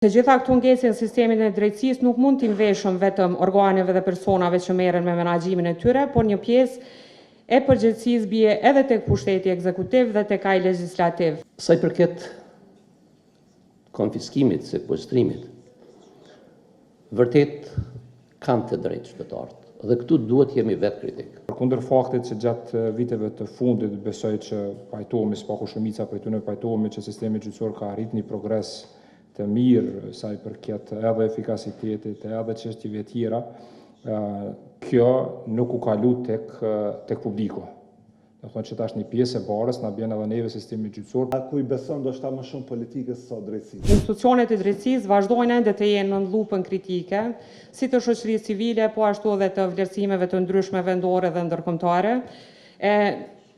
Të gjitha këtu ngjese në sistemin e drejtësisë nuk mund t'i veshëm vetëm organeve dhe personave që merren me menaxhimin e tyre, por një pjesë e përgjegjësisë bie edhe tek pushteti ekzekutiv dhe tek ai legjislativ. Sa i përket konfiskimit, sekuestrimit, vërtet kanë të drejtë qytetarët dhe këtu duhet jemi vetë kritik. Përkundër faktit që gjatë viteve të fundit besoj që pajtohemi s'paku shumica prej tyre pajtohemi që sistemi gjyqësor ka arrit një progres të mirë sa i përket edhe efikasitetit, edhe çështjeve tjera, kjo nuk u kalu tek publiku. Do thonë që tash një pjesë e barës na bjen edhe neve sistemi gjyqësor. A ku i beson do shta më shumë politikës sa drejtësisë? Institucionet e drejtësisë vazhdojnë ende të jenë në lupën kritike, si të shoqërisë civile, po ashtu edhe të vlerësimeve të ndryshme vendore dhe ndërkombëtare.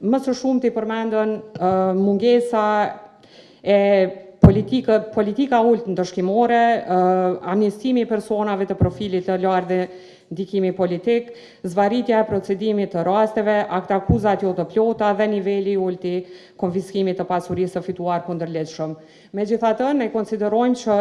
Më së shumti përmendën mungesa e politika ultë ndëshkimore, amnistimi i personave të profilit të lartë dhe ndikimi politik, zvarritja e procedimit të rasteve, aktakuzat jo të plota dhe niveli i ulti konfiskimit të pasurisë të fituar kundërligjshëm. Megjithatë, ne konsiderojmë që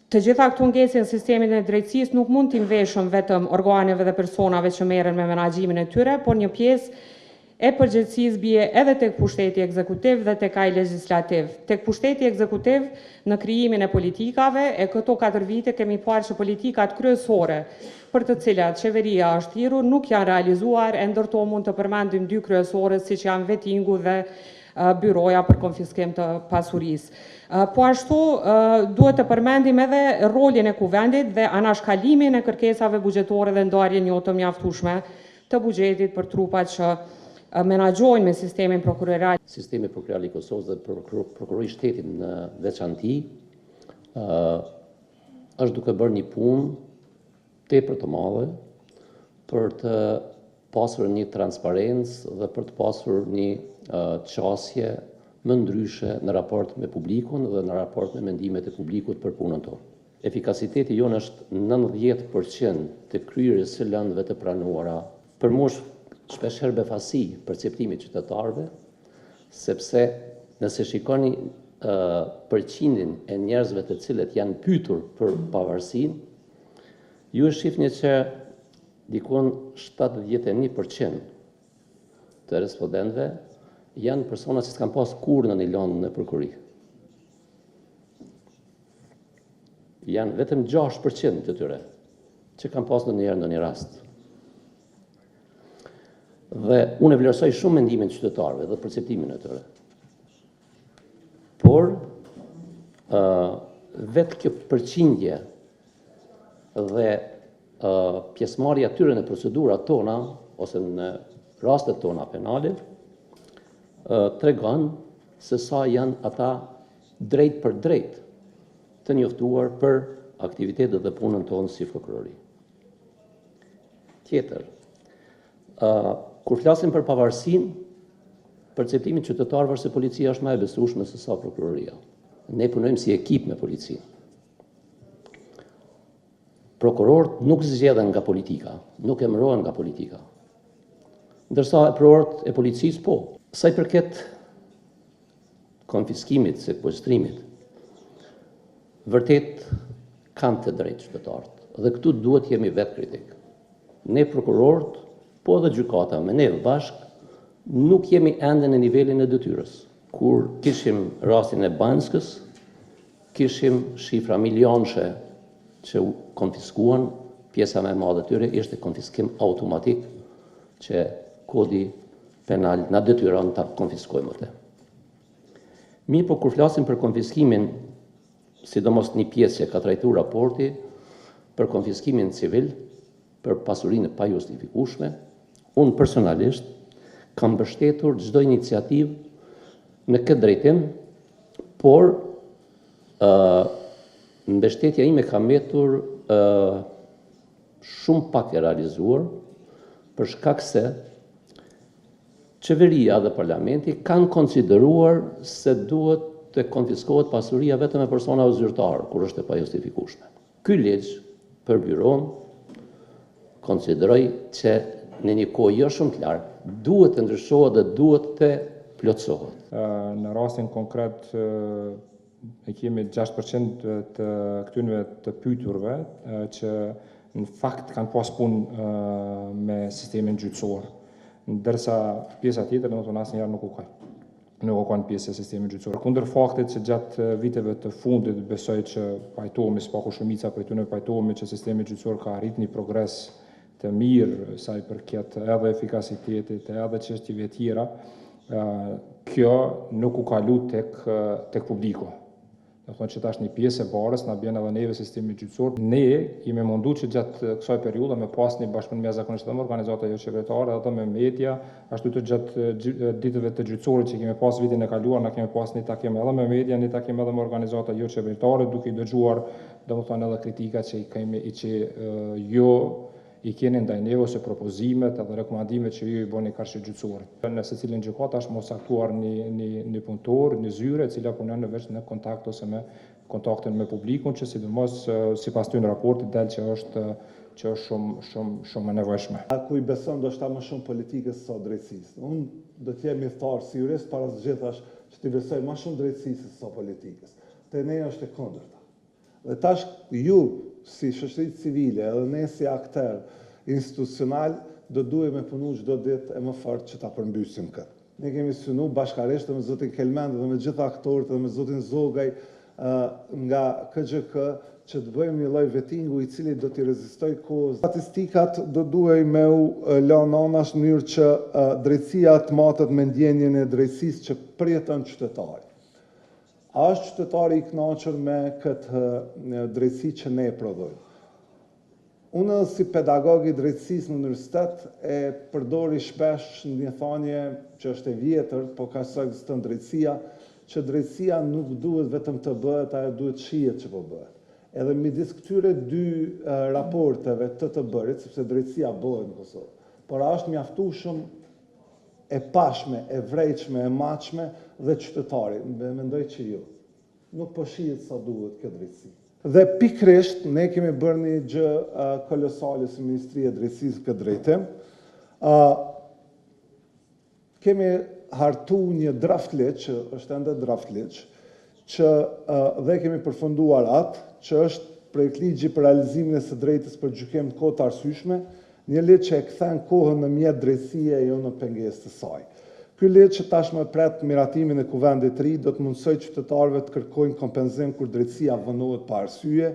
të gjitha këtu ngjese në sistemin e drejtësisë nuk mund t'i veshëm vetëm organeve dhe personave që merren me menaxhimin e tyre, por një pjesë e përgjegjësisë bie edhe tek pushteti ekzekutiv dhe tek ai legjislativ. Tek pushteti ekzekutiv në krijimin e politikave, e këto 4 vite kemi parë që politikat kryesore për të cilat qeveria është thirrur nuk janë realizuar, e ndërto mund të përmendim 2 kryesore siç janë vetingu dhe byroja për konfiskim të pasurisë. Po ashtu duhet të përmendim edhe rolin e kuvendit dhe anashkalimin e kërkesave buxhetore dhe ndarjen jo të mjaftueshme të buxhetit për trupat që menaxhojnë me sistemin prokuroral. Sistemi prokuroral i Kosovës dhe prokurori shtetit në veçanti është duke bërë një punë tepër të madhe për të pasur një transparencë dhe për të pasur një qasje më ndryshe në raport me publikun dhe në raport me mendimet e publikut për punën tonë. Efikasiteti jonë është 90% të kryerjes së lëndëve të pranuara. Për mua shpesh herë befasi perceptimi qytetarëve, sepse nëse shikoni përqindjen e njerëzve të cilët janë pyetur për pavarësinë, ju e shihni që dikon 71% të respondentëve janë persona që s'kan pas kurrë në një lëndë në prokurori. Janë vetëm 6% të tyre që kanë pas ndonjëherë në një rast. Dhe unë e vlerësoj shumë mendimin e qytetarëve dhe perceptimin e tyre. Por vetë kjo përqindje dhe pjesëmarrja e tyre në procedurat tona ose në rastet tona penale tregon se sa janë ata drejt për drejt të njoftuar për aktivitetet dhe punën tonë si prokurori. Tjetër, kur flasim për pavarësinë, perceptimi qytetarëve është se policia është më e besueshme se sa prokuroria. Ne punojmë si ekip me policinë. Prokurorët nuk zgjedhen nga politika, nuk emërohen nga politika. Ndërsa prokurorët e policisë po. Sa i përket konfiskimit, sekuestrimit, vërtet kanë të drejtë qytetarët dhe këtu duhet jemi vetë kritik. Ne prokurorët, po edhe gjykata me neve bashk, nuk jemi ende në nivelin e detyrës. Kur kishim rastin e Banskës, kishim shifra milionëshe që u konfiskuan, pjesa më e madhe e tyre ishte konfiskim automatik që kodi penal na detyron ta konfiskojmë atë. Mirë, po kur flasim për konfiskimin, sidomos një pjesë që ka trajtuar raporti për konfiskimin civil, për pasurinë pa justifikueshme, unë personalisht kam mbështetur çdo iniciativë në këtë drejtim, por mbështetja ime ka mbetur shumë pak e realizuar, për shkak se qeveria dhe parlamenti kanë konsideruar se duhet të konfiskohet pasuria vetëm e personave zyrtar, kur është e pajustifikueshme. Ky ligj për byron konsideroj që në një kohë jo shumë të lartë duhet të ndryshohet dhe duhet të plotësohet. Në rastin konkret e kemi 6% të këtynve të pyturve që në fakt kanë pas punë me sistemin gjyqësor, ndërsa pjesa tjetër domethënë asnjëherë nuk u kanë pjesë e sistemit gjyqësor. Kundër faktit që gjatë viteve të fundit besoj që pajtohemi, spaku shumica prej tyre pajtohemi që sistemi gjyqësor ka arrit një progres të mirë sa i përket edhe efikasitetit, edhe çështjeve tjera, kjo nuk u kalu tek publiku. Do thonë që tash një pjesë e barës na bjen edhe neve sistemi gjyqësor. Ne jemi mundu që gjatë kësaj periudhe me pas një bashkëpunim jashtëzakonisht me organizata jo qeveritare edhe me media, ashtu të gjatë ditëve të gjyqësorit që kemi pas vitin e kaluar, na kemi pas një takim edhe me media, një takim edhe me organizata jo qeveritare, duke i dëgjuar domethënë edhe kritikat që i keni ndaj neve ose propozimet edhe rekomandimet që ju i bëni karshi gjyqësorit. Në secilin gjykatë është mos caktuar një punëtor, një zyre e cila punon veç në kontakt ose me kontaktin me publikun, që sidomos sipas tyre raportit del që është shumë e nevojshme. Ku i beson do shta më shumë politikës sa drejtësisë. Unë do të jemi tharë si jurist para së gjithash që t'i besoj më shumë drejtësisë sa politikës. Te ne është e kundërta. Dhe tash ju si shoqëri civile edhe ne si akter institucional do duhet me punu çdo ditë e më fort që ta përmbysim këtë. Ne kemi synu bashkarisht me zotin Kelmend dhe me gjitha aktorët dhe me zotin Zogaj nga KGK që të bëjmë një lloj vettingu i cili do t'i rezistoj kohës. Statistikat do duhej me u lënë anash në mënyrë që drejtësia të matet me ndjenjen e drejtësisë që përjeton qytetari. A është qytetari i kënaqur me këtë drejtësi që ne e prodhojmë? Unë si pedagog i drejtësisë në universitet e përdori shpesh një thënie që është e vjetër, po ka sa ekziston drejtësia, që drejtësia nuk duhet vetëm të bëhet, ajo duhet shihet që po bëhet. Edhe midis këtyre dy raporteve të bërit, sepse drejtësia bëhet në Kosovë, por është mjaftueshëm e pashme, e vrejqme, e maqme dhe qytetari. Mendoj që jo. Nuk po shihet sa duhet kjo drejtësi. Dhe pikrisht, ne kemi bërë një gjë kolosale si Ministria e Drejtësisë këtë drejtim. Kemi hartu një draft ligj, që është ende draft ligj, që dhe kemi përfunduar atë, që është projekt ligji për realizimin e së drejtës për gjykim të kohë të arsyeshme, një ligj që e kthen kohën në mjet drejtësie e jo në pengesë të saj. Ky ligj që tashmë pret miratimin e kuvendit të ri do të mundsojë qytetarëve të kërkojnë kompenzim kur drejtësia vënohet pa arsye.